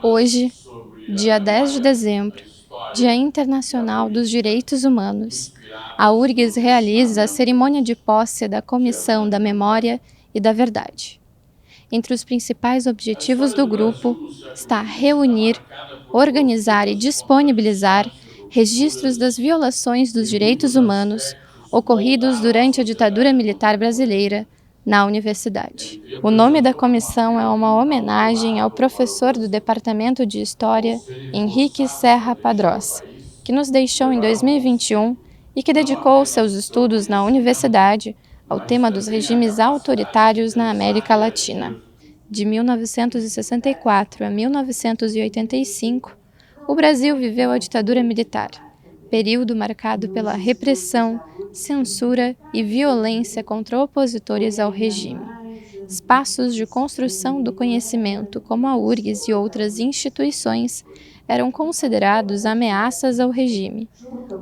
Hoje, dia 10 de dezembro, Dia Internacional dos Direitos Humanos, a URGS realiza a cerimônia de posse da Comissão da Memória e da Verdade. Entre os principais objetivos do grupo está reunir, organizar e disponibilizar registros das violações dos direitos humanos ocorridos durante a ditadura militar brasileira na universidade. O nome da comissão é uma homenagem ao professor do Departamento de História, Henrique Serra Padrós, que nos deixou em 2021 e que dedicou seus estudos na universidade ao tema dos regimes autoritários na América Latina. De 1964 a 1985, o Brasil viveu a ditadura militar, período marcado pela repressão, censura e violência contra opositores ao regime. Espaços de construção do conhecimento, como a URGS e outras instituições, eram considerados ameaças ao regime.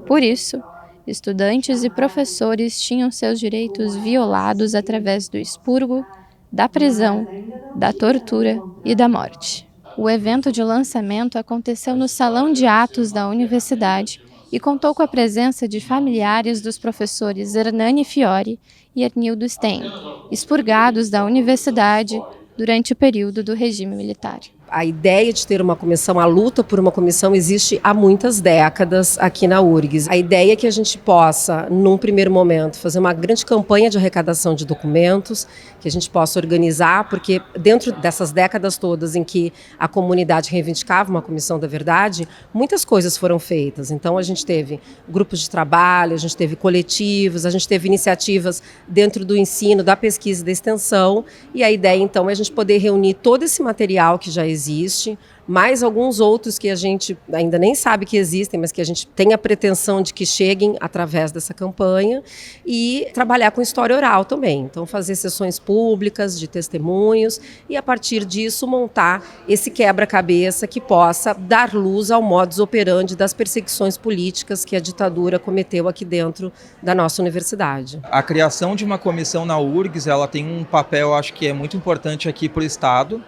Por isso, estudantes e professores tinham seus direitos violados através do expurgo, da prisão, da tortura e da morte. O evento de lançamento aconteceu no Salão de Atos da Universidade e contou com a presença de familiares dos professores Hernani Fiore e Arnildo Stein, expurgados da universidade durante o período do regime militar. A ideia de ter uma comissão, a luta por uma comissão existe há muitas décadas aqui na URGS. A ideia é que a gente possa, num primeiro momento, fazer uma grande campanha de arrecadação de documentos, que a gente possa organizar, porque dentro dessas décadas todas em que a comunidade reivindicava uma comissão da verdade, muitas coisas foram feitas. Então a gente teve grupos de trabalho, a gente teve coletivos, a gente teve iniciativas dentro do ensino, da pesquisa e da extensão, e a ideia então é a gente poder reunir todo esse material que já existe, mais alguns outros que a gente ainda nem sabe que existem, mas que a gente tem a pretensão de que cheguem através dessa campanha, e trabalhar com história oral também. Então fazer sessões públicas de testemunhos e a partir disso montar esse quebra-cabeça que possa dar luz ao modus operandi das perseguições políticas que a ditadura cometeu aqui dentro da nossa universidade. A criação de uma comissão na URGS, ela tem um papel, acho que é muito importante aqui para o Estado,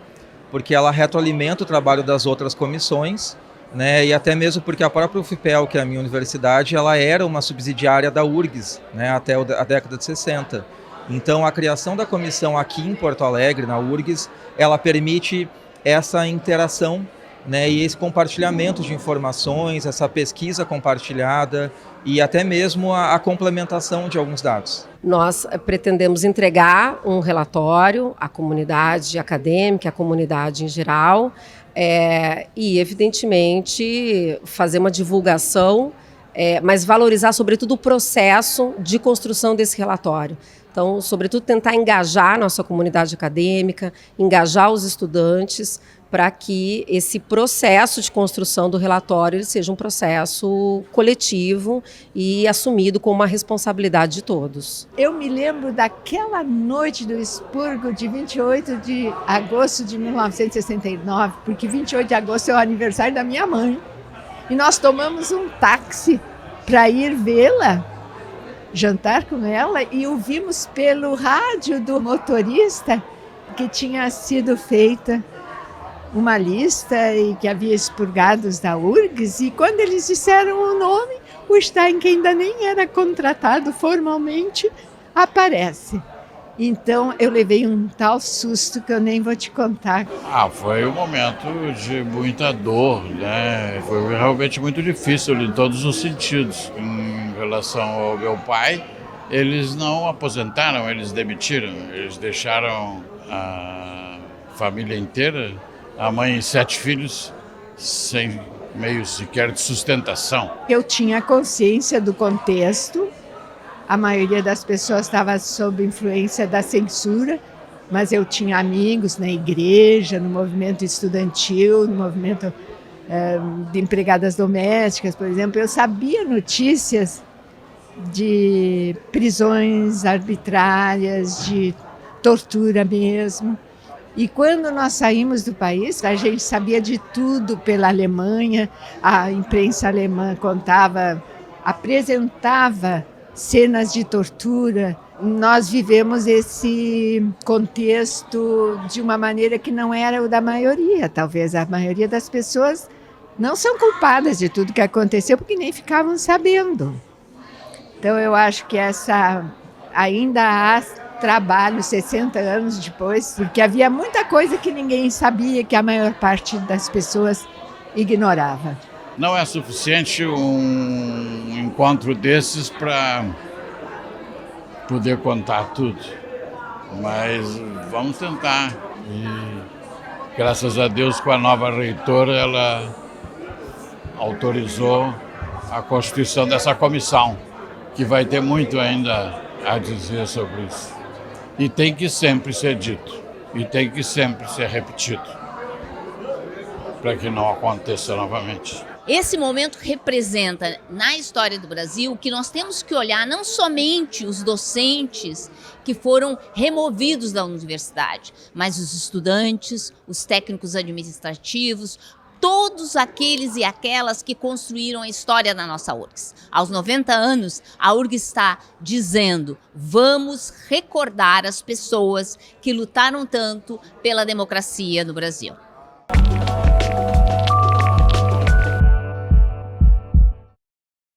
porque ela retroalimenta o trabalho das outras comissões, né, e até mesmo porque a própria UFPEL, que é a minha universidade, ela era uma subsidiária da URGS, né, até a década de 60. Então a criação da comissão aqui em Porto Alegre, na URGS, ela permite essa interação, né, e esse compartilhamento de informações, essa pesquisa compartilhada e até mesmo a complementação de alguns dados. Nós pretendemos entregar um relatório à comunidade acadêmica, à comunidade em geral, e, evidentemente, fazer uma divulgação, mas valorizar, sobretudo, o processo de construção desse relatório. Então, sobretudo, tentar engajar a nossa comunidade acadêmica, engajar os estudantes, para que esse processo de construção do relatório seja um processo coletivo e assumido com uma responsabilidade de todos. Eu me lembro daquela noite do expurgo de 28 de agosto de 1969, porque 28 de agosto é o aniversário da minha mãe. E nós tomamos um táxi para ir vê-la, jantar com ela, e ouvimos pelo rádio do motorista que tinha sido feita uma lista e que havia expurgados da URGS, e quando eles disseram o nome, o Stein, que ainda nem era contratado formalmente, aparece. Então eu levei um tal susto que eu nem vou te contar. Foi um momento de muita dor, né? Foi realmente muito difícil em todos os sentidos. Em relação ao meu pai, eles não aposentaram, eles demitiram, eles deixaram a família inteira, a mãe e 7 filhos, sem meio sequer de sustentação. Eu tinha consciência do contexto, a maioria das pessoas estava sob influência da censura, mas eu tinha amigos na igreja, no movimento estudantil, no movimento de empregadas domésticas, por exemplo. Eu sabia notícias de prisões arbitrárias, de tortura mesmo. E quando nós saímos do país, a gente sabia de tudo pela Alemanha, a imprensa alemã apresentava cenas de tortura nós vivemos esse contexto de uma maneira que não era o da maioria. Talvez a maioria das pessoas não são culpadas de tudo que aconteceu porque nem ficavam sabendo. Então eu acho que ainda há trabalho 60 anos depois, porque havia muita coisa que ninguém sabia, que a maior parte das pessoas ignorava. Não é suficiente um encontro desses para poder contar tudo, mas vamos tentar. E graças a Deus, com a nova reitora, ela autorizou a constituição dessa comissão, que vai ter muito ainda a dizer sobre isso. E tem que sempre ser dito, e tem que sempre ser repetido, para que não aconteça novamente. Esse momento representa, na história do Brasil, que nós temos que olhar não somente os docentes que foram removidos da universidade, mas os estudantes, os técnicos administrativos, todos aqueles e aquelas que construíram a história da nossa URGS. Aos 90 anos, a URGS está dizendo: vamos recordar as pessoas que lutaram tanto pela democracia no Brasil.